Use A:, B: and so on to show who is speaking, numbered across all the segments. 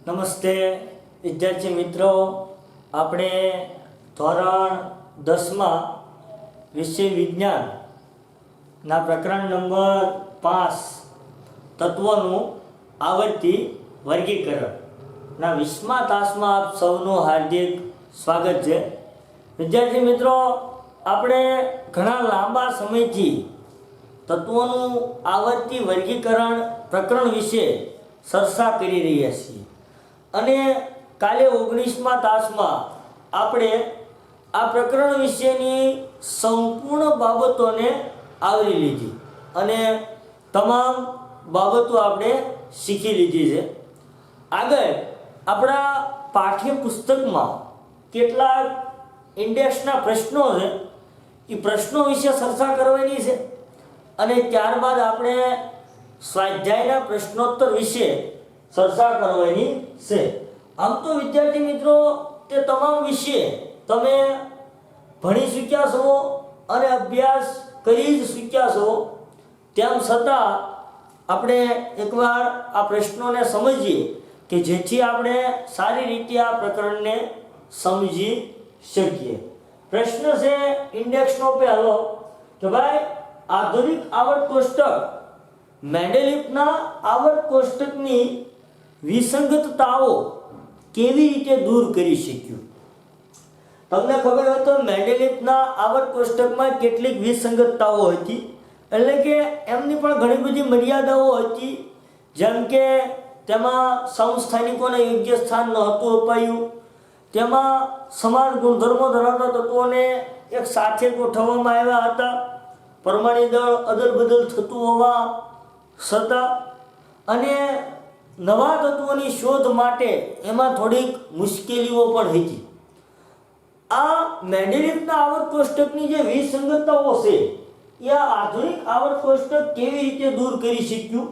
A: નમસ્તે વિદ્યાર્થી મિત્રો, આપણે ધોરણ 10માં વિષય વિજ્ઞાનના પ્રકરણ નંબર 5 તત્વોનું આવર્તી વર્ગીકરણના 20મા તાસમાં આપ સૌનું હાર્દિક સ્વાગત છે. વિદ્યાર્થી મિત્રો, આપણે ઘણા લાંબા સમયથી તત્વોનું આવર્તી વર્ગીકરણ પ્રકરણ વિશે ચર્ચા કરી રહ્યા છીએ અને કાલે 19મા તાસમાં આપણે આ પ્રકરણ વિશેની સંપૂર્ણ બાબતોને આવરી લીધી અને તમામ બાબતો આપણે શીખી લીધી છે. આગળ આપણા પાઠ્યપુસ્તકમાં કેટલાક ઇન્ડેક્સના પ્રશ્નો છે, એ પ્રશ્નો વિશે ચર્ચા કરવાની છે અને ત્યારબાદ આપણે સ્વાધ્યાયના પ્રશ્નોત્તર વિશે ચર્ચા કરવાની છે. આમ તો વિદ્યાર્થી મિત્રો, તે તમામ વિશે તમે ભણી ચૂક્યા છો અને અભ્યાસ કરી જ ચૂક્યા છો. તેમ છતાં આપણે એકવાર આ પ્રશ્નોને સમજીએ કે જેથી આપણે સારી રીતે આ પ્રકરણને સમજી શકીએ. પ્રશ્ન છે ઇન્ડેક્સનો પહેલો કે ભાઈ, આધુનિક આવર્ત કોષ્ટક મેન્ડેલિફના આવર્ત કોષ્ટકની વિસંગતતાઓ કેવી રીતે દૂર કરી શક્યું? તમને ખબર હોય તો મેન્ડેલિફના આવર્ત કોષ્ટકમાં કેટલીક વિસંગતતાઓ હતી, એટલે કે એમની પણ ઘણી બધી મર્યાદાઓ હતી. જેમ કે તેમાં સમસ્થાનિકોને યોગ્ય સ્થાન નહોતું અપાયું, તેમાં સમાન ગુણધર્મો ધરાવતા તત્વોને એક સાથે ગોઠવવામાં આવ્યા હતા, પરમાણુ દળ અદલ-બદલ થતું હોવા છતાં, અને નવા તત્વોની શોધ માટે એમાં થોડીક મુશ્કેલીઓ પણ હતી. આ મેન્ડેલિફના આવર્ત કોષ્ટકની જે વિસંગતતાઓ છે એ આ આધુનિક આવર્ત કોષ્ટક કેવી રીતે દૂર કરી શક્યું?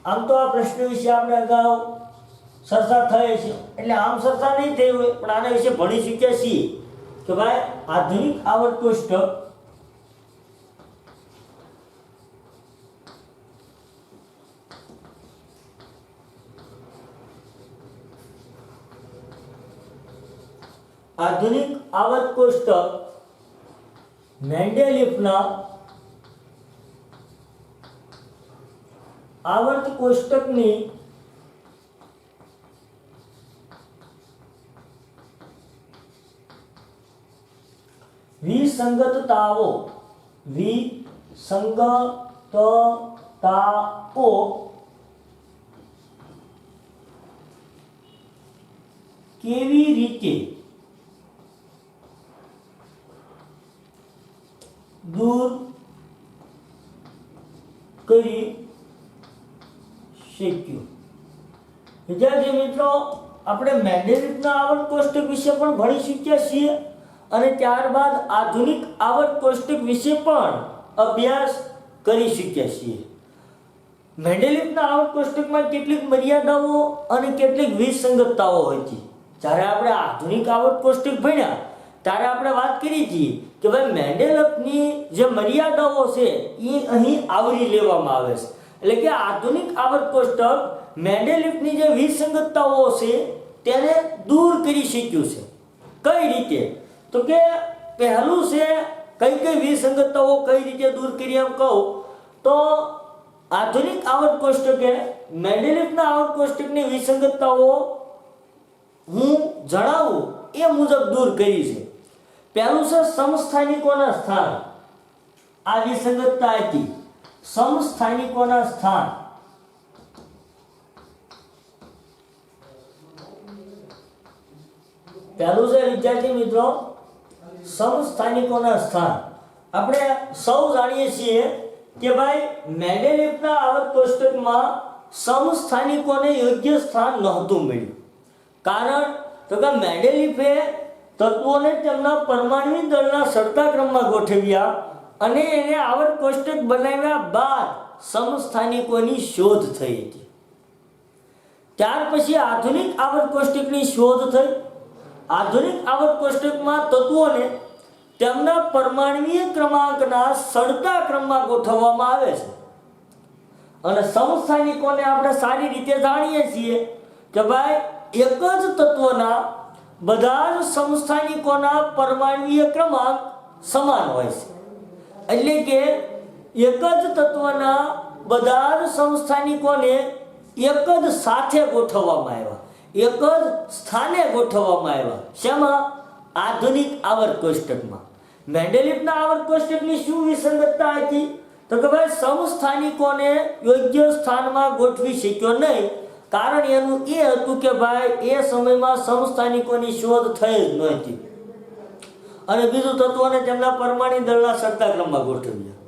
A: આમ તો આ પ્રશ્ન વિશે આપણે અગાઉ ચર્ચા થઈ છે, એટલે આમ ચર્ચા નહીં થઈ હોય પણ આના વિશે ભણી શક્યા છીએ કે ભાઈ, આધુનિક આવર્ત કોષ્ટક મેન્ડેલિફના આવર્ત કોષ્ટકની વિસંગતતાઓ કેવી રીતે દૂર કરી શક્યું? વિદ્યાર્થી મિત્રો, આપણે મેન્ડેલિફના આવર્ત કોષ્ટક વિશે પણ ભણી શક્યા છીએ અને ત્યારબાદ આધુનિક આવર્ત કોષ્ટક વિશે પણ અભ્યાસ કરી શક્યા છીએ. મેન્ડેલિફના આવર્ત કોષ્ટકમાં કેટલીક મર્યાદાઓ અને કેટલીક વિસંગતતાઓ હતી. જ્યારે આપણે આધુનિક આવર્ત કોષ્ટક ભણ્યા ત્યારે આપણે વાત કરી હતી કે ભાઈ, મેન્ડેલિફની જે મર્યાદાઓ છે એ અહીં આવરી લેવામાં આવે છે. એટલે કે આધુનિક આવર્ત કોષ્ટક મેન્ડેલિફની જે વિસંગતતાઓ છે તેને દૂર કરી શક્યું છે. કઈ રીતે? તો કે પહેલું છે, કઈ વિસંગતતાઓ કઈ રીતે દૂર કરી એમ કહું તો આધુનિક આવર્ત કોષ્ટકે મેન્ડેલિફના આવર્ત કોષ્ટકની વિસંગતતાઓ હું જણાવું એ મુજબ દૂર કરી છે. પહેલું છે સમસ્થાનિકોના સ્થાન. આ વિસંગતતા હતી, સમસ્થાનિકોના સ્થાન. પહેલું છે વિદ્યાર્થી મિત્રો, સમસ્થાનિકોના સ્થાન. આપણે સૌ જાણીએ છીએ કે ભાઈ, મેન્ડેલિફના આવર્ત કોષ્ટકમાં સમસ્થાનિકોને યોગ્ય સ્થાન નહોતું મળ્યું. કારણ તો કે મેન્ડેલિફે તત્વોને તેમના પરમાણુ દળના ચડતા ક્રમમાં ગોઠવ્યા અને એને આવર્ત કોષ્ટક બનાવ્યા બાદ સમસ્થાનિકોની શોધ થઈ હતી. ત્યાર પછી આધુનિક આવર્ત કોષ્ટકની શોધ થઈ. આધુનિક આવર્ત કોષ્ટકમાં તત્વોને તેમના પરમાણ્વીય ક્રમાંકના ચડતા ક્રમમાં ગોઠવવામાં આવે છે અને સમસ્થાનિકોને આપણે સારી રીતે જાણીએ છીએ કે ભાઈ એક જ તત્વના બધા જ સમસ્થાનિકોના પરમાણ્વીય ક્રમાંક સમાન હોય છે. એટલે કે એક જ તત્વના બધા જ સમસ્થાનિકોને એક જ સાથે ગોઠવવામાં આવ્યા, એક જ સ્થાને ગોઠવવામાં આવ્યા. શેમાં? આધુનિક આવર્ત કોષ્ટકમાં. મેન્ડેલિફના આવર્ત કોષ્ટકની શું વિસંગતતા હતી? તો કે ભાઈ સમસ્થાનિકોને યોગ્ય સ્થાનમાં ગોઠવી શક્યો નહીં. કારણ એનું એ હતું કે ભાઈ એ સમયમાં સમસ્થાનિકોની શોધ થઈ જ નહોતી. અને બીજું તત્વોને તેમના પરમાણુ દળના સરતા ક્રમમાં ગોઠવ્યા.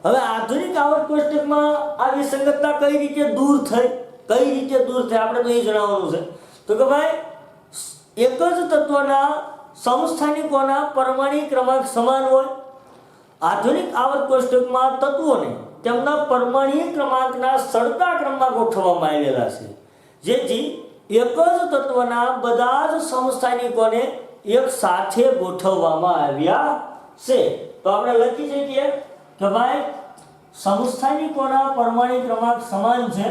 A: હવે આધુનિક આવર્ત કોષ્ટકમાં આ વિસંગતતા કઈ રીતે દૂર થઈ? આપણે તો એ જણાવવાનું છે. તો કે ભાઈ એક જ તત્વના સમસ્થાનિકોના પરમાણુ ક્રમાંક સમાન હોય. આધુનિક આવર્ત કોષ્ટકમાં તત્વોને તેમના પરમાણુ ક્રમાંકના સરતા ક્રમમાં ગોઠવવામાં આવેલા છે, જેથી એક જ તત્વના બધા જ સમસ્થાનિકોને એક સાથે ગોઠવવામાં આવ્યા છે. તો આપણે લખી શકીએ કે ભાઈ સમસ્થાનિકોના પરમાણુ ક્રમાંક સમાન છે.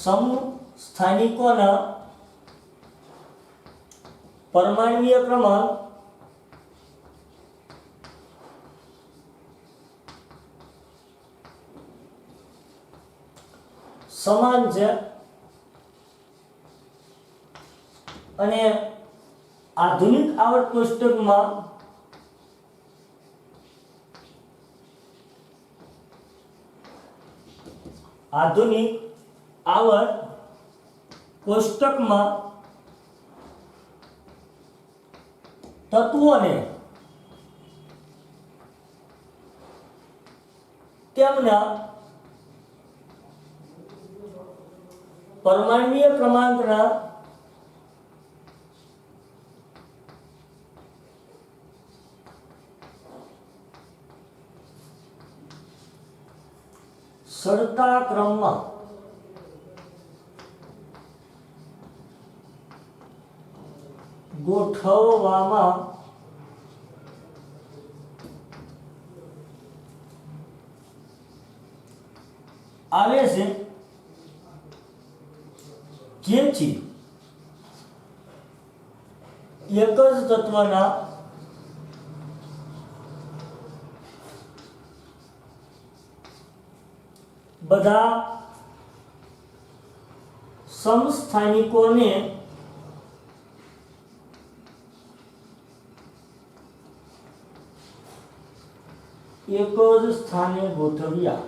A: સમસ્થાનિકોના પરમાણ્વીય ક્રમાંક સમાન છે અને આધુનિક આવર્ત કોષ્ટકમાં તત્વોને તેમના પરમાણ્વીય ક્રમાંકના સરતા ક્રમમાં ગોઠવવામાં આવે છે, જેથી એક જ તત્વના બધા સમસ્થાનિકોને એક જ સ્થાને ગોઠવ્યા.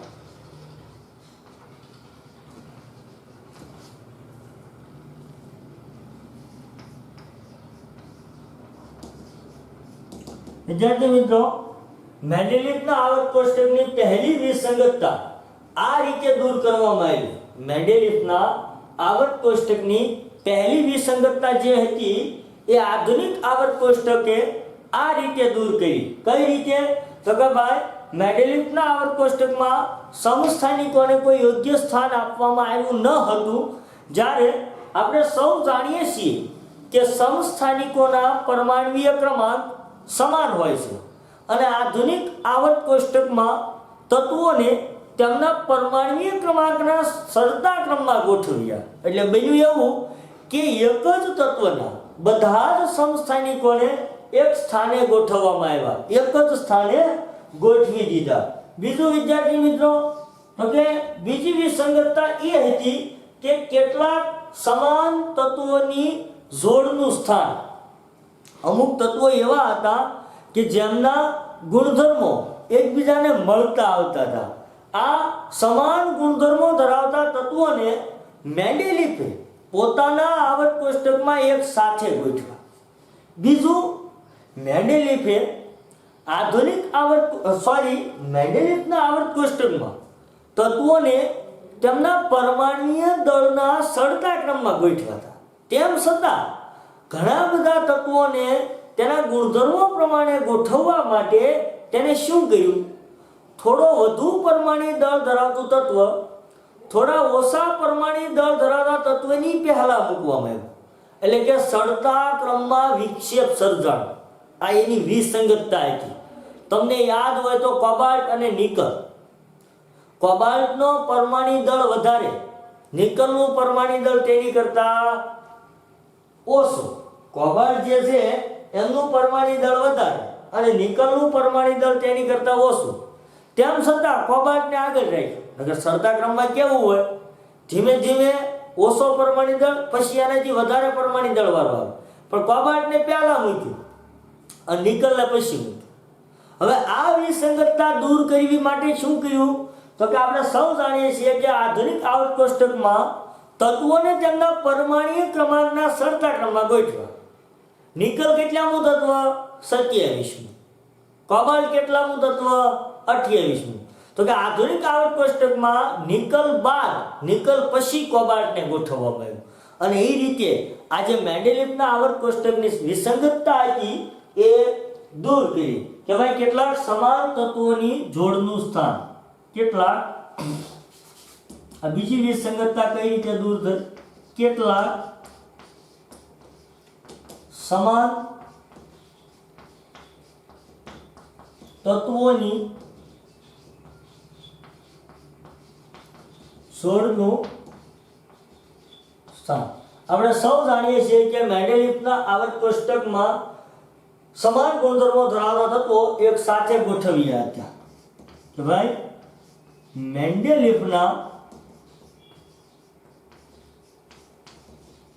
A: વિદ્યાર્થી મિત્રો, મેન્ડેલિફના આવર્ત કોષ્ટકની પહેલી વિસંગતતા આ રીતે દૂર કરવામાં આવી. મેન્ડેલિફના આવર્ત કોષ્ટકની પહેલી વિસંગતતા જે હતી એ આધુનિક આવર્ત કોષ્ટકે આ રીતે દૂર કરી. કઈ રીતે? તો કે ભાઈ મેન્ડેલિફના આવર્ત કોષ્ટકમાં સમસ્થાનિકોને કોઈ યોગ્ય સ્થાન આપવામાં આવ્યું ન હતું, જ્યારે આપણે સૌ જાણીએ છીએ કે સમસ્થાનિકોના પરમાણ્વીય ક્રમાંક સમાન હોય છે. અને આધુનિક આવર્ત કોષ્ટકમાં તત્વોને તેમના પરમાણ્વીય ક્રમાંકના સરતા ક્રમમાં ગોઠવ્યા. એટલે બન્યું એવું કે એક જ તત્વના બધા જ સમસ્થાનિકોને એક સ્થાને ગોઠવવામાં આવ્યા, એક જ સ્થાને ગોઠવી દીધા. બીજું વિદ્યાર્થી મિત્રો, તો કે બીજી વિસંગતતા એ હતી કે કેટલાક સમાન તત્વોની જોડનું સ્થાન. અમુક તત્વો એવા હતા કે જેમના ગુણધર્મો એકબીજાને મળતા આવતા હતા. આ સમાન ગુણધર્મો ધરાવતા તત્વોને મેન્ડેલિફે પોતાના આવર્ત કોષ્ટકમાં એક સાથે ગોઠવ્યા. બીજું, મેન્ડેલિફે મેન્ડેલિફના આવર્ત કોષ્ટકમાં તત્વોને તેમના પરમાણ્વીય દળના સરતા ક્રમમાં ગોઠવ્યા હતા. તેમ છતાં ઘણા બધા તત્વોને તેના ગુણધર્મો પ્રમાણે ગોઠવવા માટે તેને શું કર્યું? થોડો વધુ પરમાણુ દળ ધરાવતું તત્વ થોડા ઓછા પરમાણુ દળ ધરાવતા તત્વની પહેલા મૂકવામાં આવ્યું. એટલે કે સરતા ક્રમમાં વિક્ષેપ સર્જાણ. આ એની વિસંગતતા હતી. તમને યાદ હોય તો કોબાલ્ટ અને નિકલ. કોબાલ્ટનો પરમાણુ દળ વધારે નિકલનું પરમાણુ દળ તેની કરતા ઓછું. કોબાલ્ટ જે છે એમનું પરમાણુ દળ વધારે અને નિકલનું પરમાણુ દળ તેની કરતા ઓછું. તેમ છતાં કોબાલ્ટને આગળ રાખ્યું. અગર સરતા ક્રમમાં કેવું હોય, ધીમે ધીમે ઓછો પરમાણુ દળ, પછી આનાથી વધારે પરમાણુ દળ વાળો આવે. પણ કોબાલ્ટને પહેલા મૂક્યું અને નિકલને પછી મૂક્યું. હવે આ વિસંગતતા દૂર કરવી માટે શું કર્યું? તો કે આપણે સૌ જાણીએ છીએ કે આધુનિક આવર્ત કોષ્ટકમાં તત્વોને તેમના પરમાણ્વીય ક્રમાંકના સરતા ક્રમમાં ગોઠવા. નિકલ કેટલામું તત્વ? 27મું. કોબાલ્ટ કેટલામું તત્વ? 28મું. તો કે આધુનિક આવર્ત કોષ્ટકમાં નિકલ બાદ નિકલ પછી કોબાલ્ટને ગોઠવવામાં આવ્યું. અને એ રીતે આજે મેન્ડેલિફના આવર્ત કોષ્ટકની વિસંગતતા હતી એ દૂર કરી કે ભાઈ કેટલાક સમાન તત્વોની જોડનું સ્થાન, કેટલાક આ બીજી વિસંગતતા કઈ રીતે દૂર થઈ? કેટલાક સમાન તત્વોની જોડનું સ્થાન. આપણે સૌ જાણીએ છીએ કે મેન્ડેલિફના આવર્ત કોષ્ટકમાં સમાન ગુણધર્મો ધરાવતા તત્વો એક સાથે ગોઠવ્યા હતા. કે ભાઈ મેન્ડેલિફના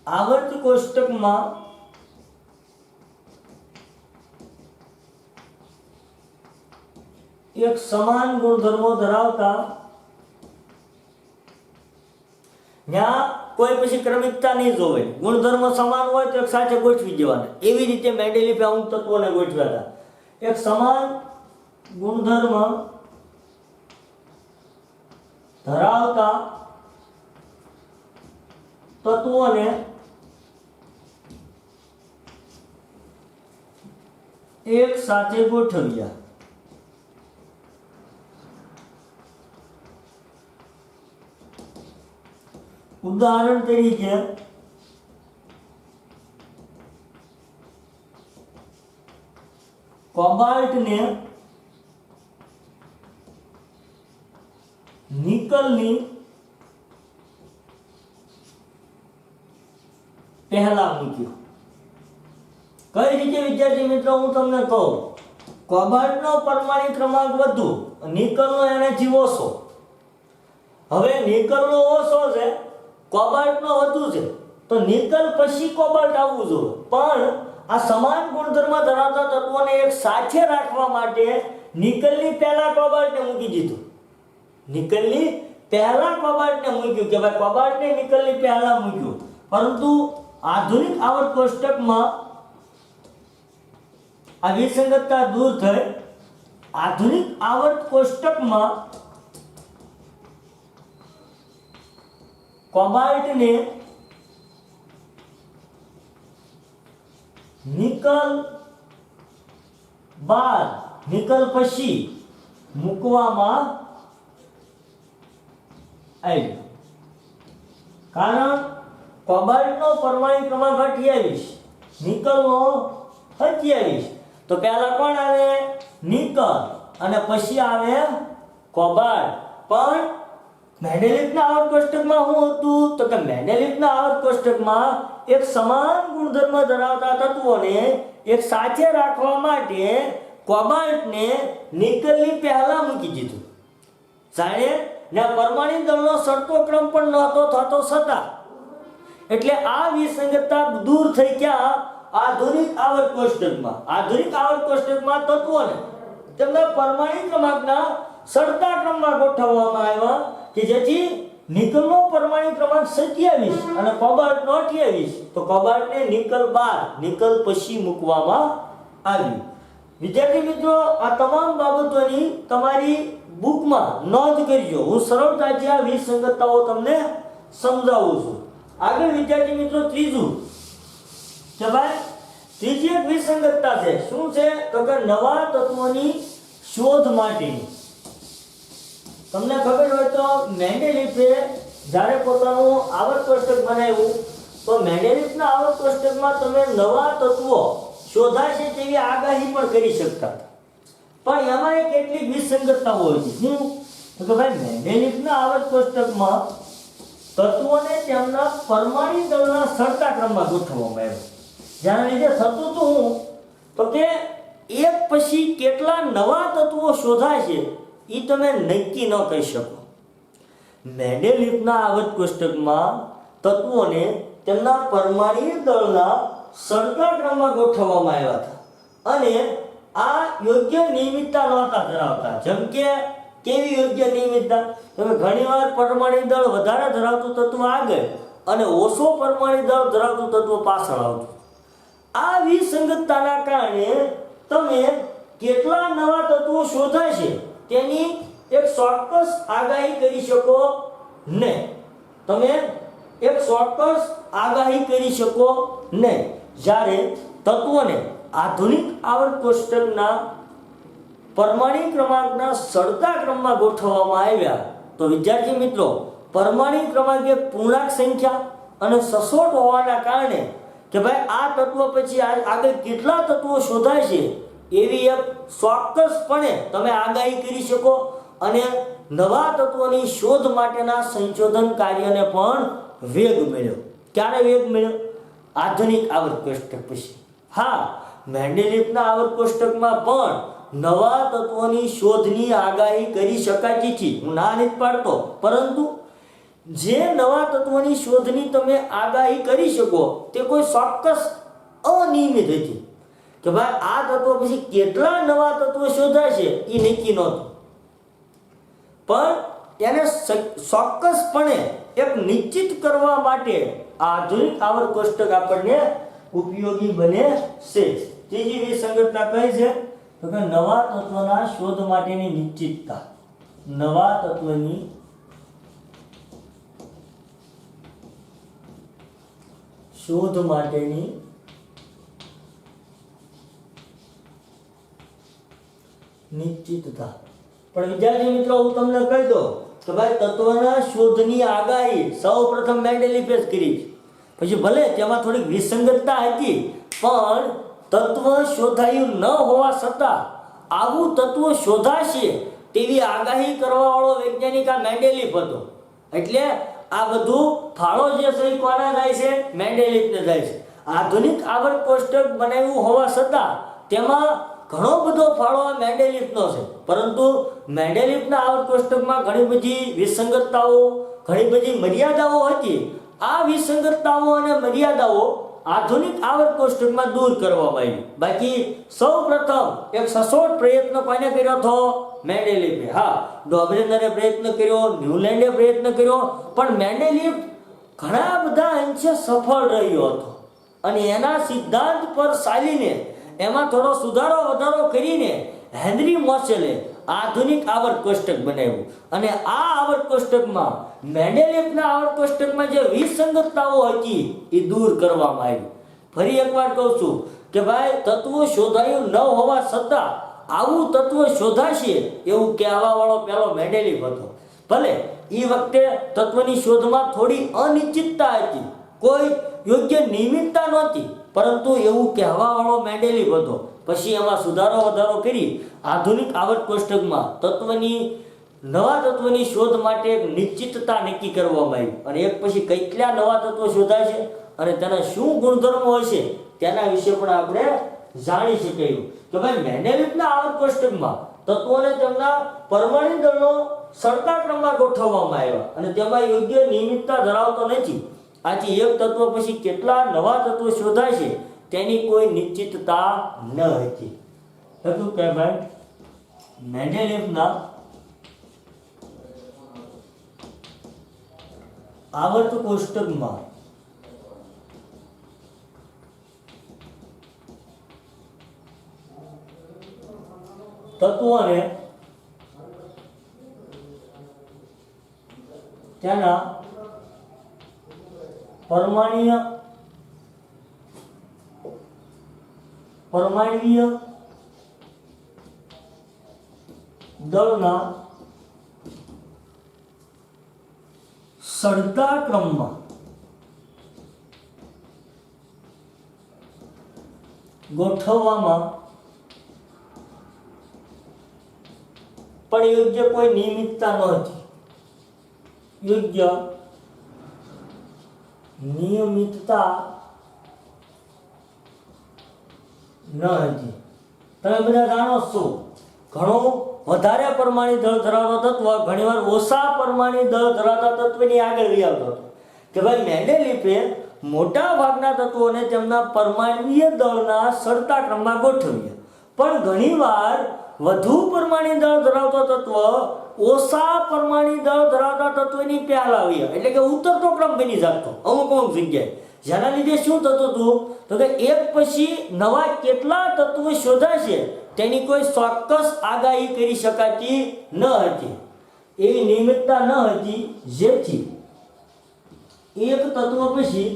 A: આવર્ત કોષ્ટકમાં એક સમાન ગુણધર્મો ધરાવતા, ત્યાં કોઈ પછી ક્રમિકતા નહીં જોવે, ગુણધર્મ સમાન હોય તો એક સાથે ગોઠવી દેવાના. એવી રીતે મેન્ડેલિફે અમુક તત્વોને ગોઠવ્યા હતા. એક સમાન ગુણધર્મ ધરાવતા તત્વોને એક સાથે ગોઠવ્યા. ઉદાહરણ તરીકે કોબાલ્ટને નિકલની પહેલા મૂક્યું. કઈ રીતે વિદ્યાર્થી મિત્રો હું તમને કહું, કોબાલ્ટનો પરમાણુ ક્રમાંક વધુ, નિકલનો એનાથી ઓછો. હવે નિકલનો ઓછો છે, કોબાલ્ટનો વધુ છે, તો નિકલ પછી કોબાલ્ટ આવવું જોઈએ. પણ આ સમાન ગુણધર્મ ધરાવતા તત્વોને એક સાથે રાખવા માટે નિકલની પહેલા કોબાલ્ટને મૂકી દીધું. નિકલની પહેલા કોબાલ્ટને મૂક્યું કે ભાઈ કોબાલ્ટને નિકલની પહેલા મૂક્યું. પરંતુ આધુનિક આવર્ત કોષ્ટકમાં આ વિસંગતતા દૂર થઈ. આધુનિક આવર્ત કોષ્ટકમાં કોબાલ્ટને નિકલ બાદ નિકલ પછી મૂકવામાં આવ્યું. કારણ કોબાલ્ટનો પરમાણુ ક્રમાંક 28, નિકલનો 27. તો પહેલા કોણ આવે? નિકલ અને પછી આવે કોબાલ્ટ. પણ મેન્ડેલિફના આવર્ત કોષ્ટકમાં શું હતું? તો કે મેન્ડેલિફના આવર્ત કોષ્ટકમાં એક સમાન ગુણધર્મ ધરાવતા તત્વોને એક સાથે રાખવા માટે કોબાલ્ટને નિકલની પહેલા મૂકી દીધું. જાણે ને પરમાણુ દળનો સરતો ક્રમ પણ નહોતો થતો છતાં. એટલે આ વિસંગતતા દૂર થઈ ગયા આધુનિક આવર્ત કોષ્ટકમાં. આધુનિક આવર્ત કોષ્ટકમાં તત્વોને તેમના પરમાણુ ક્રમાંકના સરતા ક્રમમાં ગોઠવવામાં આવ્યા કે જેથી નિકલનો પરમાણુ ક્રમાંક 27 અને કોબાલ્ટનો 28. તો કોબાલ્ટને નિકલ બાદ નિકલ પછી મૂકવામાં આવ્યું. વિદ્યાર્થી મિત્રો, આ તમામ બાબતોની તમારી બુકમાં નોંધ કરજો. હું સરળતાથી આ વિસંગતતાઓ તમને સમજાવું છું. આગળ વિદ્યાર્થી મિત્રો ત્રીજું કે ભાઈ ત્રીજી એક વિસંગતતા છે. શું છે? તો કે નવા તત્વોની શોધ માટેની. તમને ખબર હોય તો મેન્ડેલિફે જ્યારે પોતાનું આવર્ત કોષ્ટક બનાવ્યું તો મેન્ડેલિફના આવર્ત કોષ્ટકમાં તમે નવા તત્વો શોધાશે તેવી આગાહી પણ કરી શકતા હતા. પણ એમાં કેટલીક વિસંગતતાઓ હતી. શું? તો કે ભાઈ મેન્ડેલિફના આવર્ત કોષ્ટકમાં તત્વોને તેમના પરમાણુ દળના સરતા ક્રમમાં ગોઠવવામાં આવ્યા. જેના લીધે થતું તો હું તો કે એક પછી કેટલા નવા તત્વો શોધાય છે એ તમે નક્કી ન કહી શકો. મેન્ડેલિફના આવર્ત કોષ્ટકમાં તત્વોને તેમના પરમાણુ દળના સરતા ક્રમમાં ગોઠવવામાં આવ્યા હતા અને આ યોગ્ય નિયમિતતા નહોતા ધરાવતા. જેમ કે કેવી યોગ્ય નિયમિતતા? તમે ઘણીવાર પરમાણુ દળ વધારે ધરાવતું તત્વ આગળ અને ઓછો પરમાણુ દળ ધરાવતું તત્વ પાછળ આવતું. આ વિસંગતતાના કારણે તમે કેટલા નવા તત્વો શોધાશે તેની એક ચોક્કસ આગાહી કરી શકો નહીં. તમે એક ચોક્કસ આગાહી કરી શકો નહીં. જ્યારે તત્વોને આધુનિક આવર્ત કોષ્ટકના પરમાણુ ક્રમાંકના સરતા ક્રમમાં ગોઠવવામાં આવ્યા તો વિદ્યાર્થી મિત્રો, પરમાણુ ક્રમાંક એક પૂર્ણાંક સંખ્યા અને સચોટ હોવાના કારણે કે ભાઈ આ તત્વ પછી આગળ કેટલા તત્વો શોધાય છે એવી એક ચોક્કસપણે તમે આગાહી કરી શકો અને નવા તત્વોની શોધ માટેના સંશોધન કાર્યને પણ વેગ મળ્યો. ક્યારે વેગ મળ્યો? આધુનિક આવર્ત કોષ્ટક પછી. હા, મેન્ડેલિફના આવર્ત કોષ્ટકમાં પણ નવા તત્વોની શોધની આગાહી કરી શકાતી હતી, હું ના નથી પાડતો, પરંતુ જે નવા તત્વોની શોધની તમે આગાહી કરી શકો તે કોઈ ચોક્કસ અનિયમિત હતી કે ભાઈ આ તત્વો પછી કેટલા નવા તત્વો શોધાશે એ નક્કી નહોતું. પણ તેને ચોક્કસપણે એક નિશ્ચિત કરવા માટે આધુનિક આવર્ત કોષ્ટક આપણને ઉપયોગી બને છે. ત્રીજી વિસંગતતા કઈ છે? તો કે નવા તત્વના શોધ માટેની નિશ્ચિતતા. નવા તત્વની શોધ માટેની નિશ્ચિતતા. પણ વિદ્યાર્થી મિત્રો, હું તમને કહી દઉં કે ભાઈ તત્વના શોધની આગાહી સૌપ્રથમ મેન્ડેલિફે જ કરી. પછી ભલે તેમાં થોડીક વિસંગતતા હતી, પણ તત્વ શોધાયું ન હોવા છતાં આવું તત્વ શોધાશે તેવી આગાહી કરવાવાળો વૈજ્ઞાનિક આ મેન્ડેલિફ હતો. એટલે આ બધું ફાળો જે છે એ કોને જાય છે? મેન્ડેલિફને જાય છે. આધુનિક આવર્ત કોષ્ટક બનાવ્યું હોવા છતાં તેમાં ઘણો બધો ફાળો મેન્ડેલિફનો છે, પરંતુ મેન્ડેલિફના આવર્ત કોષ્ટકમાં ઘણી બધી વિસંગતતાઓ, ઘણી બધી મર્યાદાઓ હતી. આ વિસંગતતાઓ અને મર્યાદાઓ આધુનિક આવર્ત કોષ્ટકમાં દૂર કરવામાં આવી. બાકી સૌપ્રથમ એક સચોટ પ્રયત્ન કોને કર્યો હતો? મેન્ડેલિફે. હા, ડોબરેનરે પ્રયત્ન કર્યો, ન્યુલેન્ડે પ્રયત્ન કર્યો, પણ મેન્ડેલિફ ઘણા બધા અંશે સફળ રહ્યો હતો અને એના સિદ્ધાંત પર ચાલીને એમાં થોડો સુધારો વધારો કરીને હેનરી મોસેલે આધુનિક આવર્ત કોષ્ટક બનાવ્યું. અને આ આવર્ત કોષ્ટકમાં મેન્ડેલિફના આવર્ત કોષ્ટકમાં જે વિસંગતતાઓ હતી એ દૂર કરવામાં આવી. ફરી એકવાર કહું છું કે ભાઈ તત્વો શોધાયું ન હોવા છતાં આવું તત્વ શોધાશે એવું કહેવા વાળો પહેલો મેન્ડેલિફ હતો. ભલે એ વખતે તત્વની શોધમાં થોડી અનિશ્ચિતતા હતી, કોઈ યોગ્ય નિયમિતતા નહોતી, પરંતુ એવું કહેવાવાળો મેન્ડેલિફ હતો. પછી એમાં સુધારો વધારો કરી આધુનિક આવર્ત કોષ્ટકમાં નવા તત્વની શોધ માટે એક નિશ્ચિતતા નક્કી કરવામાં આવી અને એક પછી કેટલા નવા તત્વો શોધાય છે અને તેના શું ગુણધર્મો હશે તેના વિશે પણ આપણે જાણી શકાયું કે ભાઈ મેન્ડેલિફના આવર્ત કોષ્ટકમાં તત્વોને તેમના પરમાણુ દળનો સરતા ક્રમમાં ગોઠવવામાં આવ્યા અને તેમાં યોગ્ય નિયમિતતા ધરાવતો નથી. આથી એક તત્વ પછી કેટલા નવા તત્વો શોધાય છે તેની કોઈ નિશ્ચિતતા ન હતી. હતું કે ભાઈ મેન્ડેલિફના આવર્ત કોષ્ટકમાં તત્વોને તેના પરમાણ્વીય દળના સરતા ક્રમમાં ગોઠવવામાં પણ યોગ્ય કોઈ નિયમિતતા ન હતી. યોગ્ય નિયમિતતા ન હતી. તમે બધા જાણો છો ઘણું વધારે પરમાણુ દળ ધરાવતો તત્વ ઘણીવાર ઓછા પરમાણુ દળ ધરાવતા તત્વની આગળ લઈ આવતો હતો કે ભાઈ મેન્ડેલિફે મોટા ભાગના તત્વોને તેમના પરમાણ્વીય દળના સરતા ક્રમમાં ગોઠવ્યા, પણ ઘણીવાર વધુ પરમાણુ દળ ધરાવતો તત્વ ઓછા પરમાણુ દળ ધરાવતા તત્વની પહેલા આવ્યા, એટલે કે ઉતરતો ક્રમ બની જતો અમુક જગ્યાએ. જેના લીધે શું થતું હતું તો કે એક પછી નવા કેટલા તત્વો શોધાશે તેની કોઈ ચોક્કસ આગાહી કરી શકાતી ન હતી. એવી નિયમિતતા ન હતી, જેથી એક તત્વ પછી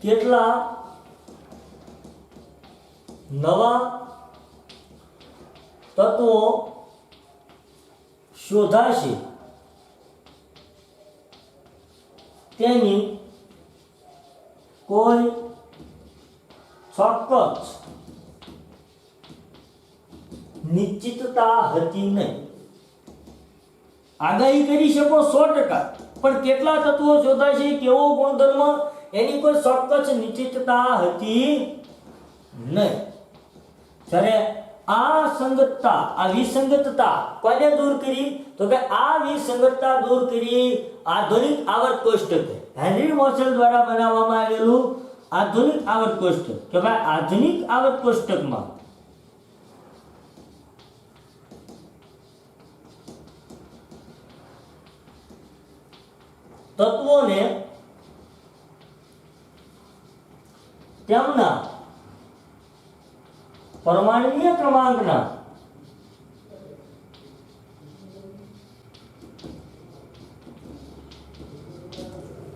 A: કેટલા નવા તત્વો શોધાશે તેની કોઈ ચોક્કસ નિશ્ચિતતા હતી નહીં. આગાહી કરી શકો 100%, પણ કેટલા તત્વો શોધાશે, કેવો ગુણધર્મ, એની કોઈ ચોક્કસ નિશ્ચિતતા હતી નહીં. જ્યારે આ સંગતતા, આ વિસંગતતા કોને દૂર કરી તો કે આ વિસંગતતા દૂર કરી આધુનિક આવર્ત કોષ્ટક, હેનરી મોસેલ દ્વારા બનાવવામાં આવેલું આધુનિક આવર્ત કોષ્ટક. કે ભાઈ આધુનિક આવર્ત કોષ્ટકમાં તત્વોને તેમના પરમાણ્વીય ક્રમાંકના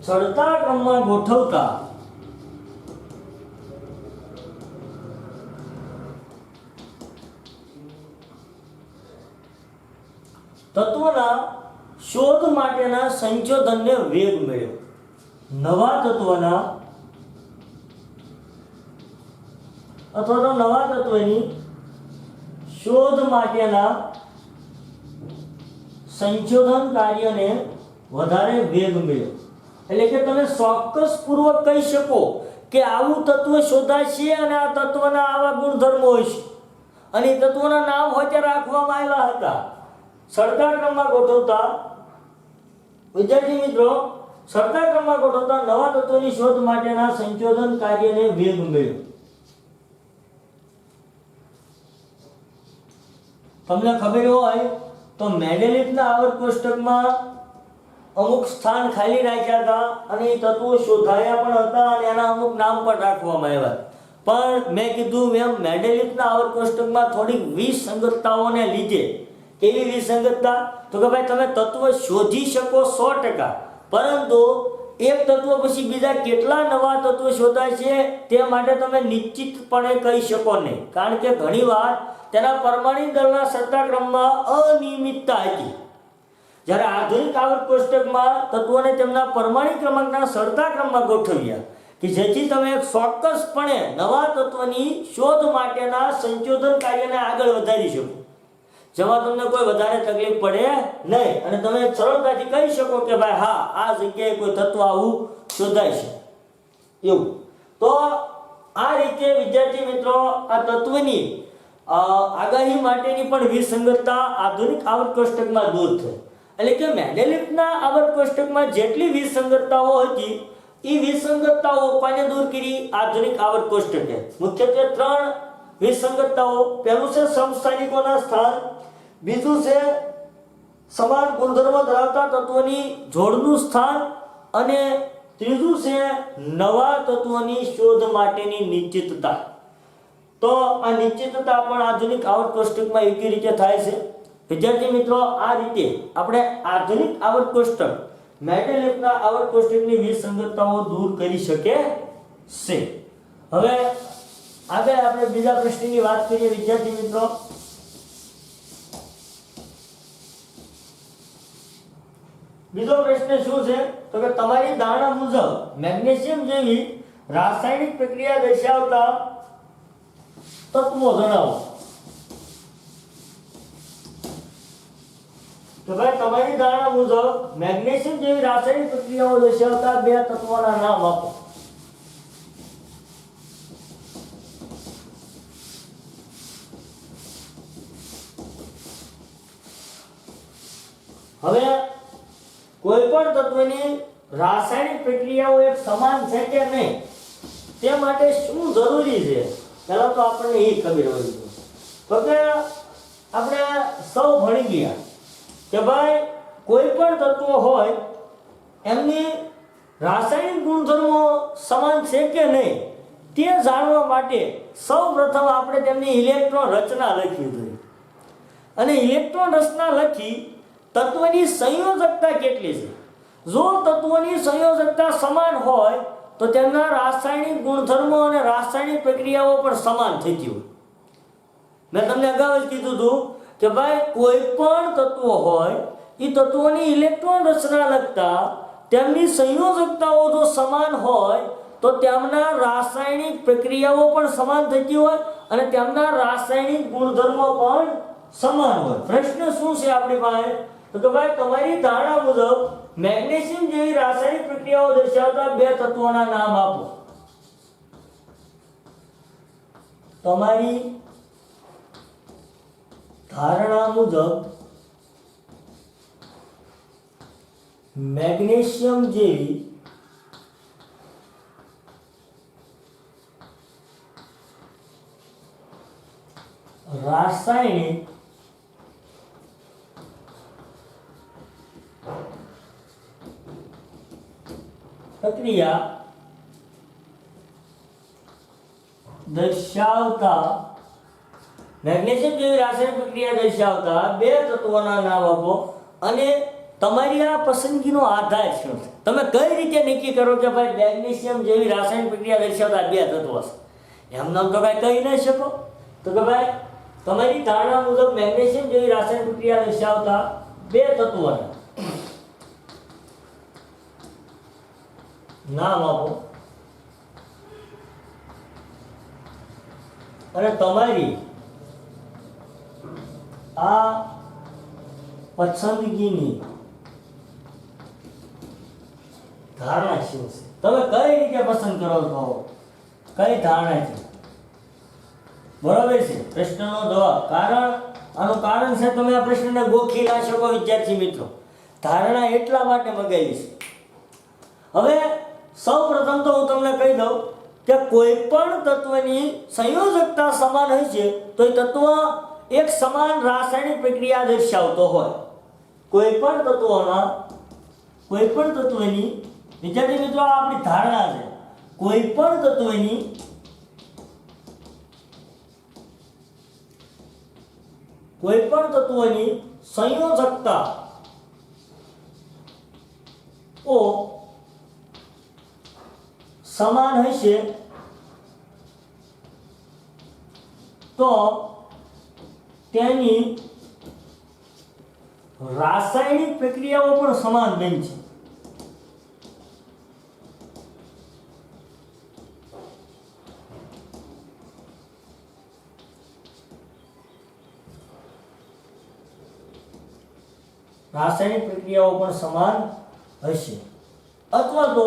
A: ચડતા ક્રમમાં ગોઠવતા તત્વના શોધ માટેના સંશોધનને વેગ મળ્યો. નવા તત્વના અથવા તો નવા તત્વની શોધ માટેના સંશોધન કાર્યને વધારે વેગ મળ્યો. એટલે કે તમે ચોક્કસપૂર્વક કહી શકો કે આવું તત્વ શોધાશે અને આ તત્વના આવા ગુણધર્મો હશે, અને એ તત્વના નામ હોય ત્યારે રાખવામાં આવ્યા હતા. સરખા ક્રમમાં ગોઠવતા વિદ્યાર્થી મિત્રો, સરખા ક્રમમાં ગોઠવતા નવા તત્વોની શોધ માટેના સંશોધન કાર્યને વેગ મળ્યો. તમને ખબર હોય તો મેન્ડેલિફના આવર્ત કોષ્ટકમાં અમુક સ્થાન ખાલી રાખ્યા હતા અને એ તત્વો શોધાયા પણ હતા અને એના અમુક નામ પણ રાખવામાં આવ્યા. પણ મેં કીધું એમ મેન્ડેલિફના આવર્ત કોષ્ટકમાં થોડીક વિસંગતતાઓને લીધે. કેવી વિસંગતતા તો કે ભાઈ તમે તત્વ શોધી શકો 100%, પરંતુ એક તત્વ પછી બીજા કેટલા નવા તત્વો શોધાય છે તે માટે તમે નિશ્ચિતપણે કહી શકો નહીં, કારણ કે ઘણીવાર તેના પરમાણુ દળના સરખા ક્રમમાં અનિયમિતતા હતી. જ્યારે આધુનિક આવર્ત કોષ્ટકમાં તત્વોને તેમના પરમાણુ ક્રમાંકના સરખા ક્રમમાં ગોઠવ્યા કે જેથી તમે ચોક્કસપણે નવા તત્વની શોધ માટેના સંશોધન કાર્યને આગળ વધારી શકો, જેમાં તમને કોઈ વધારે તકલીફ પડે નહીં અને તમે સરળતાથી કહી શકો કે ભાઈ હા, આ જગ્યાએ કોઈ તત્વ આવું શોધાય છે એવું. તો આ રીતે વિદ્યાર્થી મિત્રો આ તત્વની આગાહી માટેની પણ વિસંગતતા આધુનિક આવર્ત કોષ્ટકમાં દૂર થઈ. એટલે કે મેન્ડેલિફના આવર્ત કોષ્ટકમાં જેટલી વિસંગતતાઓ હતી એ વિસંગતતાઓ કોને દૂર કરી? આધુનિક આવર્ત કોષ્ટકે. મુખ્યત્વે 3 વિસંગતતાઓ. પહેલું છે સમસ્થાનિકોના સ્થાન, બીજું છે સમાન ગુણધર્મ ધરાવતા તત્વોની જોડનું સ્થાન, અને ત્રીજું છે નવા તત્વોની શોધ માટેની નિશ્ચિતતા. તો આ નિશ્ચિતતા પણ આધુનિક આવર્ત કોષ્ટકમાં એવી રીતે થાય છે. વિદ્યાર્થી મિત્રો, આ રીતે આપણે આધુનિક આવર્ત કોષ્ટક મેન્ડેલિફના આવર્ત કોષ્ટકની વિસંગતતાઓ દૂર કરી શકે છે. હવે આગળ આપણે બીજા પ્રશ્નની વાત કરીએ વિદ્યાર્થી મિત્રો. બીજો પ્રશ્ન શું છે તો કે તમારી ધારણા મુજબ મેગ્નેશિયમ જેવી રાસાયણિક પ્રક્રિયા દર્શાવતા તત્વો જણાવો. તો ભાઈ તમારી ધારણા મુજબ મેગ્નેશિયમ જેવી રાસાયણિક પ્રક્રિયાઓ દર્શાવતા બે તત્વોના નામ આપો. હવે કોઈ પણ તત્વની રાસાયણિક પ્રક્રિયાઓ એક સમાન છે કે નહીં તે માટે શું જરૂરી છે પહેલા તો આપણને એ ખબર હોવી જોઈએ. તો કે આપણે સૌ ભણી ગયા કે ભાઈ કોઈ પણ તત્વો હોય એમની રાસાયણિક ગુણધર્મો સમાન છે કે નહીં તે જાણવા માટે સૌપ્રથમ આપણે તેમની ઇલેક્ટ્રોન રચના લખવી જોઈએ. અને ઇલેક્ટ્રોન રચના લખી તત્વની સંયોજકતા કેટલી છે. જો તત્વોની સંયોજકતા સમાન હોય તો તેમના રાસાયણિક ગુણધર્મો અને રાસાયણિક પ્રક્રિયાઓ પણ સમાન થતી હોય. મેં તમને અગાઉ જ કીધું હતું કે ભાઈ કોઈ પણ તત્વો હોય એ તત્વોની ઇલેક્ટ્રોન રચના લખતા તેમની સંયોજકતાઓ જો સમાન હોય તો તેમના રાસાયણિક પ્રક્રિયાઓ પણ સમાન થતી હોય અને તેમના રાસાયણિક ગુણધર્મો પણ સમાન હોય. પ્રશ્ન શું છે આપણી પાસે? તો ભાઈ તમારી ધારણા મુજબ મેગ્નેશિયમ જેવી રાસાયણિક પ્રક્રિયાઓ દર્શાવતા બે તત્વોના નામ આપો. તમારી ધારણા મુજબ મેગ્નેશિયમ જેવી રાસાયણિક પ્રક્રિયા દર્શાવતા મેગ્નેશિયમ જેવી રાસાયણિક પ્રક્રિયા દર્શાવતા બે તત્વોના નામ આપો. અને તમારી આ પસંદગીનો આધાર શું છે? તમે કઈ રીતે નક્કી કરો કે ભાઈ મેગ્નેશિયમ જેવી રાસાયણિક પ્રક્રિયા દર્શાવતા બે તત્વો છે? એમ નામ તો કાંઈ કહી નહીં શકો. તો કે ભાઈ તમારી ધારણા મુજબ મેગ્નેશિયમ જેવી રાસાયણિક પ્રક્રિયા દર્શાવતા બે તત્વોના નામ આપો. અને તમારી આ પસંદગીની ધારણા શું છે? તમે કઈ રીતે પસંદ કરો છો? કઈ ધારણા છે? બરાબર છે પ્રશ્નનો જવાબ. આનું કારણ છે તમે આ પ્રશ્નને ગોખી ના શકો વિદ્યાર્થી મિત્રો. ધારણા એટલા માટે મગાવી છે. હવે સૌપ્રથમ તો હું તમને કહી દઉં કે કોઈ પણ તત્વની સંયોજકતા સમાન હોય છે તો એ તત્વ એક સમાન રાસાયણિક પ્રક્રિયા દર્શાવતો હોય. કોઈ પણ તત્વની વિદ્યાર્થી મિત્રો આ આપણી ધારણા છે. કોઈ પણ તત્વની સંયોજકતા ઓ સમાન હશે તો તેની રાસાયણિક પ્રક્રિયાઓ પણ સમાન બનશે. રાસાયણિક પ્રક્રિયાઓ પણ સમાન હશે. અથવા તો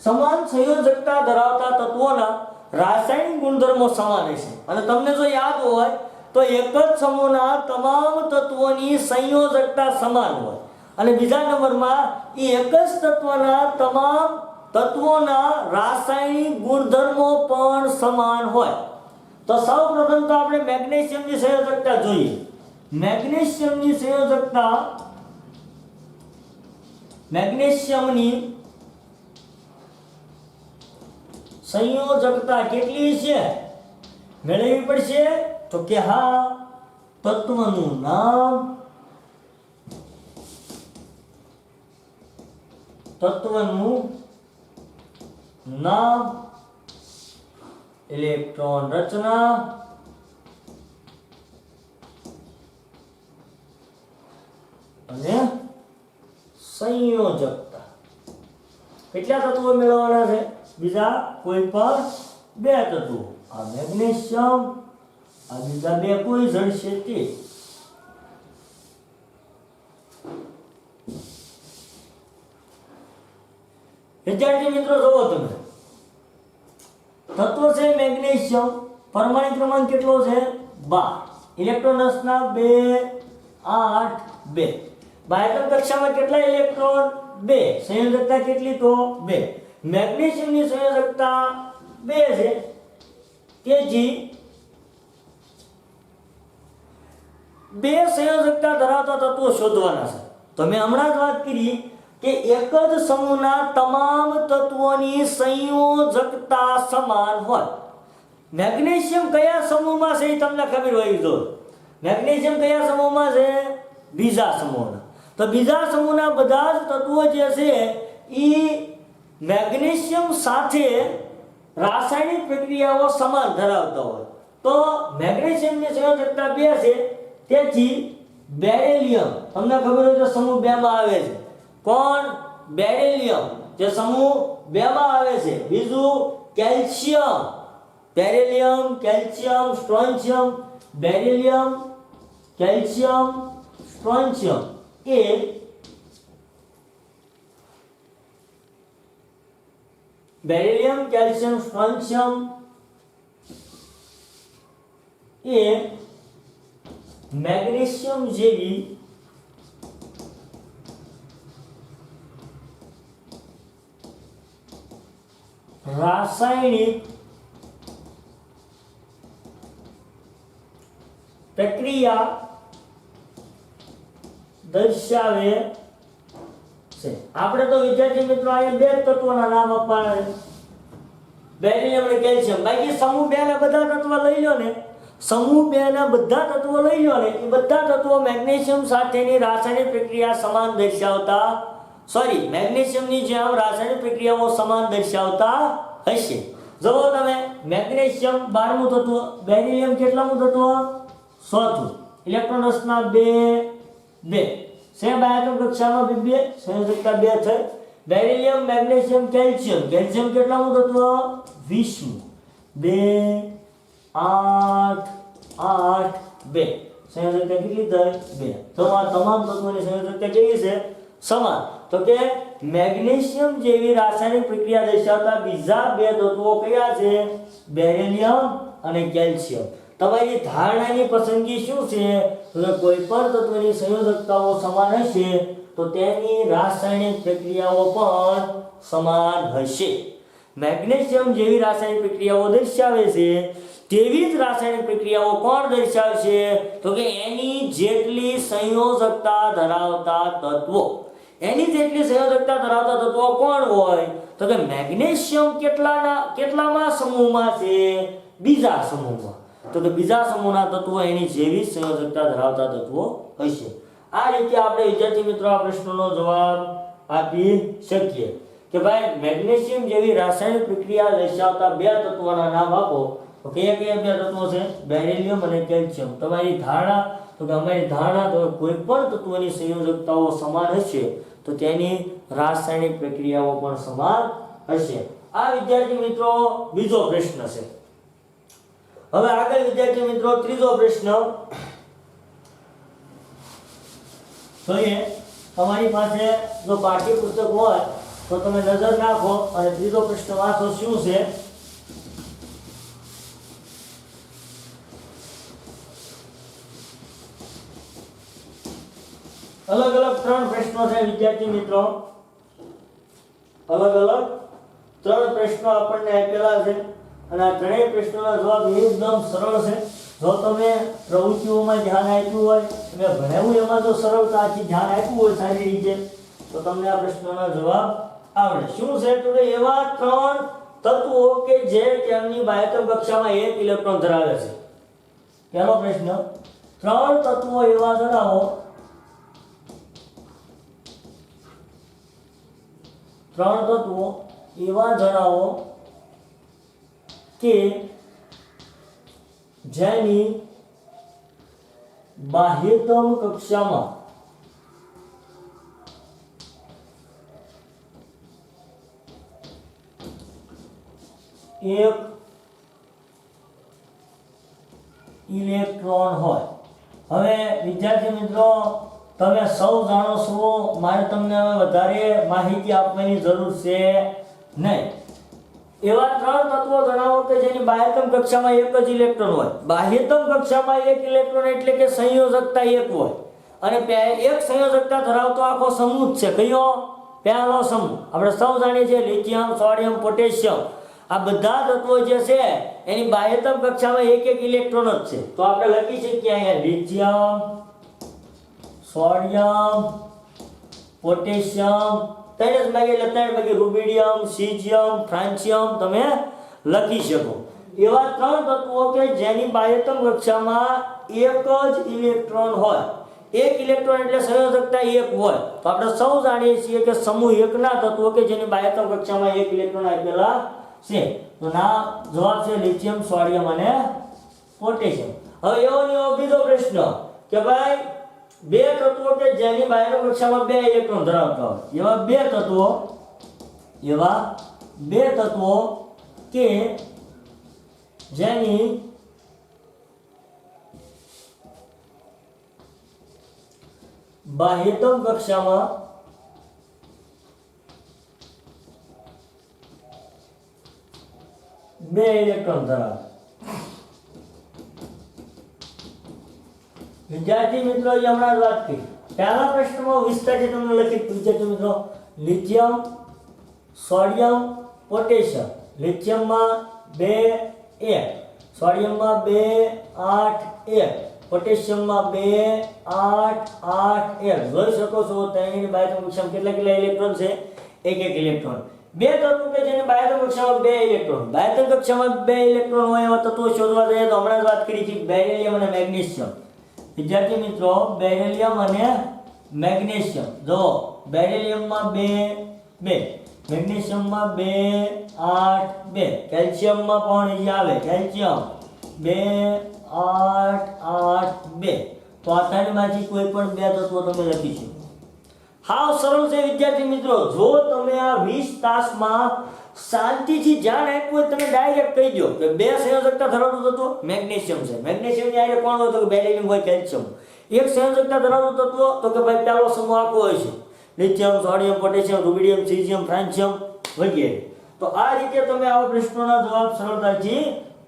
A: સમાન સંયોજકતા ધરાવતા તત્વોના રાસાયણિક ગુણધર્મો સમાન હશે. અને તમને જો યાદ હોય તો એક જ સમૂહના તમામ તત્વોની સંયોજકતા સમાન હોય અને બીજા નંબરમાં એ એક જ તત્વના તમામ તત્વોના રાસાયણિક ગુણધર્મો પણ સમાન હોય. તો સૌપ્રથમ તો આપણે મેગ્નેશિયમની સંયોજકતા જોઈએ. મેગ્નેશિયમની સંયોજકતા કેટલી છે મેળવવી પડશે. તો કે હા, તત્વનું નામ, ઇલેક્ટ્રોન રચના અને સંયોજકતા. કેટલા તત્વો મેળવવાના છે? બીજા કોઈ પણ બે તત્વો. આ મેગ્નેશિયમ, આ બીજા બે કોઈ જડશે તે. વિદ્યાર્થી મિત્રો જોવો તમે, તત્વ છે મેગ્નેશિયમ, પરમાણુ ક્રમાંક કેટલો છે 12, ઇલેક્ટ્રોન રચના 2 8 2, બાહ્યતમ કક્ષામાં કેટલા ઇલેક્ટ્રોન 2, સંયોજકતા કેટલી તો 2, મેગ્નેશિયમની સંયોજકતા 2 છે, તેથી 2 સંયોજકતા ધરાવતા તત્વો શોધવાના છે. તો મેં હમણાં જ વાત કરી કે એક જ સમૂહના તમામ તત્વોની સંયોજકતા સમાન હોય. મેગ્નેશિયમ કયા સમૂહમાં છે એ તમને ખબર હોવી જોઈએ. મેગ્નેશિયમ કયા સમૂહમાં છે? બીજા સમૂહના. તો બીજા સમૂહના બધા જ તત્વો જે છે એ મેગ્નેશિયમ સાથે રાસાયણિક પ્રક્રિયાઓ સમાન ધરાવતા હોય. તો મેગ્નેશિયમની સંયોજકતા 2 છે, તેથી બેરિલિયમ તમને ખબર હોય તો સમૂહ 2 માં આવે છે. કોણ? બેરિલિયમ, જે સમૂહ 2 માં આવે છે. બીજું calcium, beryllium, calcium, strontium, beryllium, calcium, strontium એ બેરિલિયમ, કેલ્શિયમ, સ્ટ્રોન્શિયમ એ મેગ્નેશિયમ જેવી રાસાયણિક પ્રક્રિયા દર્શાવે છે. આપણે તો વિદ્યાર્થી મિત્રો અહીંયા 2 તત્વોના નામ આપવાના છે, બેરિલિયમ અને કેલ્શિયમ. બાકી સમૂહ 2 ના બધા તત્વો લઈ લો ને, સમૂહ 2 ના બધા તત્વો લઈ લો ને, એ બધા તત્વો મેગ્નેશિયમ સાથેની રાસાયણિક પ્રક્રિયા સમાન દર્શાવતા, સોરી, મેગ્નેશિયમની જેમ રાસાયણિક પ્રક્રિયાઓ સમાન દર્શાવતા હશે. જુઓ તમે, મેગ્નેશિયમ 12મું તત્વ, બેરિલિયમ કેટલામું તત્વ? 4થું, ઇલેક્ટ્રોન રચના 2 2, સેમ બાહ્યતમ કક્ષામાં 2 સંયોજકતા 2 થઈ. બેરિલિયમ, મેગ્નેશિયમ, કેલ્શિયમ, કેલ્શિયમ કેટલામું તત્વ? 20મું, 2 8 8 2, સંયોજકતા કેટલી થઈ? 2. તો આ તમામ તત્વોની સંયોજકતા કેવી છે? સમાન. તો કે મેગ્નેશિયમ જેવી રાસાયણિક પ્રક્રિયા દર્શાવતા બીજા 2 તત્વો કયા છે? બેરિલિયમ અને કેલ્શિયમ. તમારી ધારણાની પસંદગી શું છે? તો કોઈ પણ તત્વની સંયોજકતાઓ સમાન હશે તો તેની રાસાયણિક પ્રક્રિયાઓ પણ સમાન હશે. મેગ્નેશિયમ જેવી રાસાયણિક પ્રક્રિયાઓ દર્શાવે છે તેવી જ રાસાયણિક પ્રક્રિયાઓ કોણ દર્શાવશે? તો કે એની જેટલી સંયોજકતા ધરાવતા તત્વો. એની જેટલી સંયોજકતા ધરાવતા તત્વો કોણ હોય? તો કે મેગ્નેશિયમ કેટલામાં સમૂહમાં છે? બીજા સમૂહમાં. તો કે બીજા સમૂહના તત્વો એની જેવી સંયોજકતા ધરાવતા તત્વો હશે. આ રીતે આપણે વિદ્યાર્થી મિત્રો આ પ્રશ્નનો જવાબ આપી શકીએ કે ભાઈ મેગ્નેશિયમ જેવી રાસાયણિક પ્રક્રિયા દર્શાવતા 2 તત્વોના નામ આપો. તો કયા કયા 2 તત્વો છે? બેરિલિયમ અને કેલ્શિયમ. તમારી ધારણા, તો કે અમારી ધારણા તો કોઈ પણ તત્વની સંયોજકતાઓ સમાન હશે તો તેની રાસાયણિક પ્રક્રિયાઓ પણ સમાન હશે. આ વિદ્યાર્થી મિત્રો બીજો પ્રશ્ન છે. હવે આગળ વિદ્યાર્થી મિત્રો ત્રીજો પ્રશ્ન જોઈએ. તમારી પાસે જો પાઠ્યપુસ્તક હોય તો તમે નજર નાખો અને ત્રીજો પ્રશ્ન વાંચો. શું છે? અલગ અલગ 3 પ્રશ્નો છે વિદ્યાર્થી મિત્રો. અલગ અલગ 3 પ્રશ્નો આપણને આપેલા છે અને આ ત્રણેય પ્રશ્નોના જવાબ એકદમ સરળ છે. જો તમે પ્રવૃત્તિઓમાં ધ્યાન આપ્યું હોય, તમે ભણાવ્યું એમાં જો સરળતાથી ધ્યાન આપ્યું હોય સારી રીતે, તો તમને આ પ્રશ્નોના જવાબ આવડે. શું છે? તો કે એવા 3 તત્વો કે જે તેમની બાહ્યતમ કક્ષામાં 1 ઇલેક્ટ્રોન ધરાવે છે. પહેલો પ્રશ્ન, 3 તત્વો એવા જણાવો, 3 તત્વો એવા જણાવો કે જેની બાહ્યતમ કક્ષામાં એક ઇલેક્ટ્રોન હોય. હવે વિદ્યાર્થી મિત્રો તમે સૌ જાણો છો, મારે તમને વધારે માહિતી આપવાની જરૂર છે નહીં. એવા 3 તત્વો જણાવો કે જેની બાહ્યતમ કક્ષામાં એક જ ઇલેક્ટ્રોન હોય. બાહ્યતમ કક્ષામાં એક ઇલેક્ટ્રોન એટલે કે સંયોજકતા એક હોય અને એક સંયોજકતા ધરાવતો આખો સમૂહ જ છે. કયો? પહેલો સમૂહ. આપણે સૌ જાણીએ છીએ લિથિયમ, સોડિયમ, પોટેશિયમ, આ બધા તત્વો જે છે એની બાહ્યતમ કક્ષામાં એક એક ઇલેક્ટ્રોન જ છે. તો આપણે લખી શકીએ અહીંયા લિથિયમ, સોડિયમ, પોટેશિયમ, 3 ભાગે એટલે 3 ભાગે રૂબિડિયમ, સીઝિયમ, ફ્રાન્સિયમ તમે લખી શકો. એવા 3 તત્વો કે જેની બાહ્યતમ કક્ષામાં એક જ ઇલેક્ટ્રોન હોય. એક ઇલેક્ટ્રોન એટલે સંયોજકતા એક હોય. તો આપણે સૌ જાણીએ છીએ કે સમૂહ એકના તત્વો કે જેની બાહ્યતમ કક્ષામાં એક ઇલેક્ટ્રોન આપેલા છે. તો ના જવાબ છે લિથિયમ, સોડિયમ અને પોટેશિયમ. હવે એવો બીજો પ્રશ્ન કે ભાઈ બે તત્વો કે જેની બાહ્યતમ કક્ષામાં 2 ઇલેક્ટ્રોન ધરાવતા હોય. એવા બે તત્વો કે જેની બાહ્યતમ કક્ષામાં 2 ઇલેક્ટ્રોન ધરાવે. વિદ્યાર્થી મિત્રો હમણાં વાત કરી. પહેલા પ્રશ્નમાં વિસ્તારથી તમને લખી વિદ્યાર્થી મિત્રો લિથિયમ, સોડિયમ, પોટેશિયમ. લિથિયમમાં 2 1, સોડિયમમાં 2 8 1, પોટેશિયમમાં 2 8 8 1. જોઈ શકો છો તેની બાહ્યતમ કક્ષામાં કેટલા ઇલેક્ટ્રોન છે? એક ઇલેક્ટ્રોન. બે તત્વો કે જેની બાહ્યતમ કક્ષામાં 2 ઇલેક્ટ્રોન. બાહ્યતમ કક્ષામાં 2 ઇલેક્ટ્રોન હોય એવા તત્વો શોધવા જઈએ તો હમણાં જ વાત કરી છે બેરિલિયમ અને મેગ્નેશિયમ. વિદ્યાર્થી મિત્રો બેરિલિયમ અને મેગ્નેશિયમ. જો બેરિલિયમમાં 2 2, મેગ્નેશિયમમાં 2 8 2, કેલ્શિયમમાં પણ આવે કેલ્શિયમ 2 8 8 2. તો આ ત્રણમાંથી કોઈ પણ 2 તત્વો તમે લખી શકો. હાવ સરળ છે વિદ્યાર્થી મિત્રો. જો તમે આ 20 તાસમાં શાંતિથી ધ્યાન આપ્યું હોય તમે ડાયરેક્ટ કહી દો કે 2 સંયોજકતા ધરાવતું તત્વ મેગ્નેશિયમ છે. મેગ્નેશિયમની આરે કોણ હોય તો કે બેરિલિયમ હોય, કેલ્શિયમ. એક સંયોજકતા ધરાવતું તત્વ તો કે ભાઈ પહેલો સમૂહ આખો હોય છે lithium, sodium, potassium, rubidium, caesium, francium વગેરે. તો આ રીતે તમે આવા પ્રશ્નોના જવાબ સરળતાથી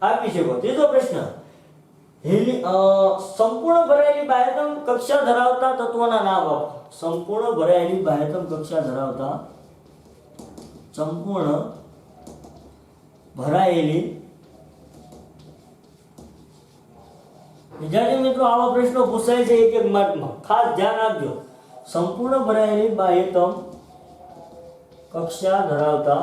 A: આપી શકો. ત્રીજો પ્રશ્ન સંપૂર્ણ ભરાયેલી બાહ્યતમ કક્ષા ધરાવતા તત્વોના નામ આપો. સંપૂર્ણ ભરાયેલી બાહ્યતમ કક્ષા ધરાવતા સંપૂર્ણ ભરાયેલી વિદ્યાર્થી મિત્રો આવા પ્રશ્નો પૂછાય છે એક માર્કમાં. ખાસ ધ્યાન આપજો. સંપૂર્ણ ભરાયેલી બાહ્યતમ કક્ષા ધરાવતા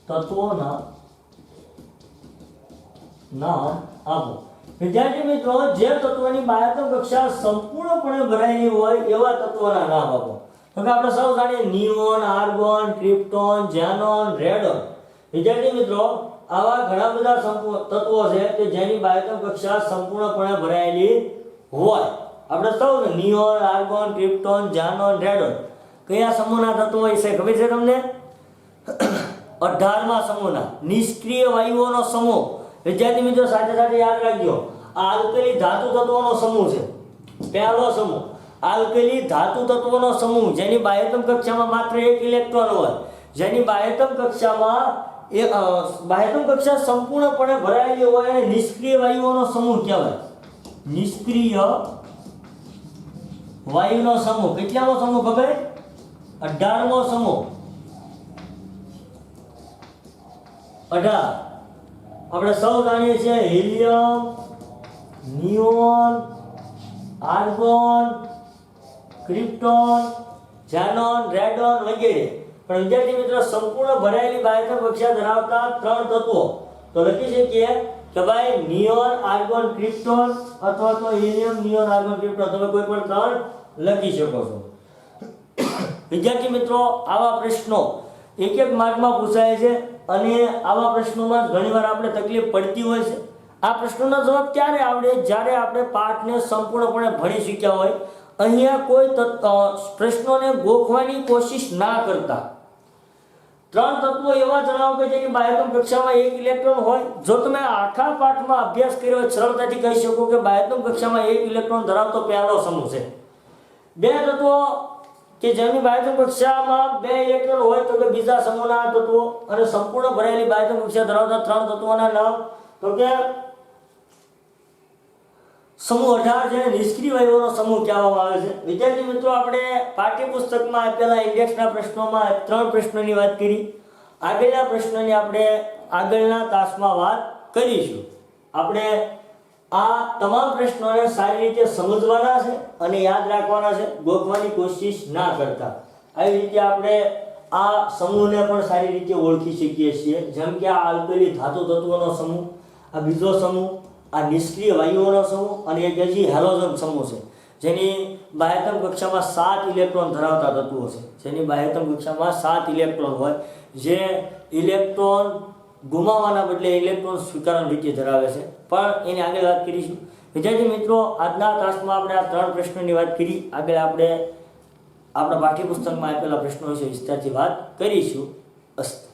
A: તત્વોના નામ આપો. વિદ્યાર્થી મિત્રો જે તત્વોની બાહ્યતમ કક્ષા સંપૂર્ણપણે ભરાયેલી હોય એવા તત્વોના નામ આપો. તો કે આપણે સૌ જાણીએ neon, argon, krypton, xenon, radon. વિદ્યાર્થી મિત્રો આવા ઘણા બધા તત્વો છે કે જેની બાહ્યતમ કક્ષા સંપૂર્ણપણે ભરાયેલી હોય. આપણે સૌ neon, argon, krypton, xenon, radon કયા સમૂહના તત્વો છે ખબર છે તમને? 18મા સમૂહના નિષ્ક્રિય વાયુઓનો સમૂહ. વિદ્યાર્થી મિત્રો સાથે સાથે યાદ રાખજો આ આલ્કલી ધાતુ તત્વોનો સમૂહ છે. પહેલો સમૂહ આલ્કલી ધાતુ તત્વોનો સમૂહ જેની બાહ્યતમ કક્ષામાં માત્ર 1 ઇલેક્ટ્રોન હોય. જેની બાહ્યતમ કક્ષા સંપૂર્ણપણે ભરાયેલી હોય અને નિષ્ક્રિય વાયુઓનો સમૂહ કહેવાય. નિષ્ક્રિય વાયુનો સમૂહ. કેટલામો સમૂહ ખબર? 18મો સમૂહ. 18. આપણે સૌ જાણીએ છીએ helium, neon, argon, krypton, xenon, radon વગેરે. પણ વિદ્યાર્થી મિત્રો સંપૂર્ણ ભરાયેલી બાહ્યતમ કક્ષા ધરાવતા 3 તત્વો તો લખી શકીએ કે ભાઈ નિયોન, આર્ગોન, ક્રિપ્ટોન અથવા તો હિલિયમ, નિયોન, આર્ગોન, ક્રિપ્ટોન. તમે કોઈ પણ 3 લખી શકો છો. વિદ્યાર્થી મિત્રો આવા પ્રશ્નો એક માર્કમાં પૂછાય છે અને આવા પ્રશ્નોમાં ઘણીવાર આપણે તકલીફ પડતી હોય છે. આ પ્રશ્નોના જવાબ ક્યારે આવડે? જ્યારે આપણે પાઠને સંપૂર્ણપણે ભણી શક્યા હોય. અહીંયા કોઈ પ્રશ્નોને ગોખવાની કોશિશ ના કરતા. 3 તત્વો એવા જણાવો કે જેની બાહ્યતમ કક્ષામાં 1 ઇલેક્ટ્રોન હોય. જો તમે આખા પાઠમાં અભ્યાસ કર્યો હોય સરળતાથી કહી શકો કે બાહ્યતમ કક્ષામાં 1 ઇલેક્ટ્રોન ધરાવતો પહેલો સમૂહ છે. 2 તત્વો કે જેમની બાહ્યતમ કક્ષામાં 2 ઇલેક્ટ્રોન હોય તો કે બીજા સમૂહના તત્વો અને સંપૂર્ણ ભરેલી બાહ્યતમ કક્ષા ધરાવતા 3 તત્વોના નામ તો કે સમૂહ 18 જેને નિષ્ક્રિય વાયુઓનો સમૂહ કહેવામાં આવે છે. વિદ્યાર્થી મિત્રો, આપણે પાઠ્યપુસ્તકમાં આપેલા ઇન્ડેક્સના પ્રશ્નોમાં 3 પ્રશ્નોની વાત કરી. આગળના પ્રશ્નની આપણે આગળના તાસમાં વાત કરીશું. આપણે આ તમામ પ્રશ્નોને સારી રીતે સમજવાના છે અને યાદ રાખવાના છે, ગોખવાની કોશિશ ના કરતા. આવી રીતે આપણે આ સમૂહને પણ સારી રીતે ઓળખી શકીએ છીએ. જેમ કે આ આલ્કલી ધાતુ તત્વોનો સમૂહ, આ બીજો સમૂહ, આ નિષ્ક્રિય વાયુઓનો સમૂહ અને એક હજી હેલોજન સમૂહ છે, જેની બાહ્યતમ કક્ષામાં 7 ઇલેક્ટ્રોન ધરાવતા તત્વો છે. જેની બાહ્યતમ કક્ષામાં 7 ઇલેક્ટ્રોન હોય, જે ઇલેક્ટ્રોન ગુમાવવાના બદલે ઇલેક્ટ્રોન સ્વીકારવાની રીતે ધરાવે છે, પણ એની આગળ વાત કરીશું. વિદ્યાર્થી મિત્રો, આજના તાસમાં આપણે આ 3 પ્રશ્નોની વાત કરી. આગળ આપણે આપણા પાઠ્યપુસ્તકમાં આપેલા પ્રશ્નો વિશે વિસ્તારથી વાત કરીશું. અસ્તુ.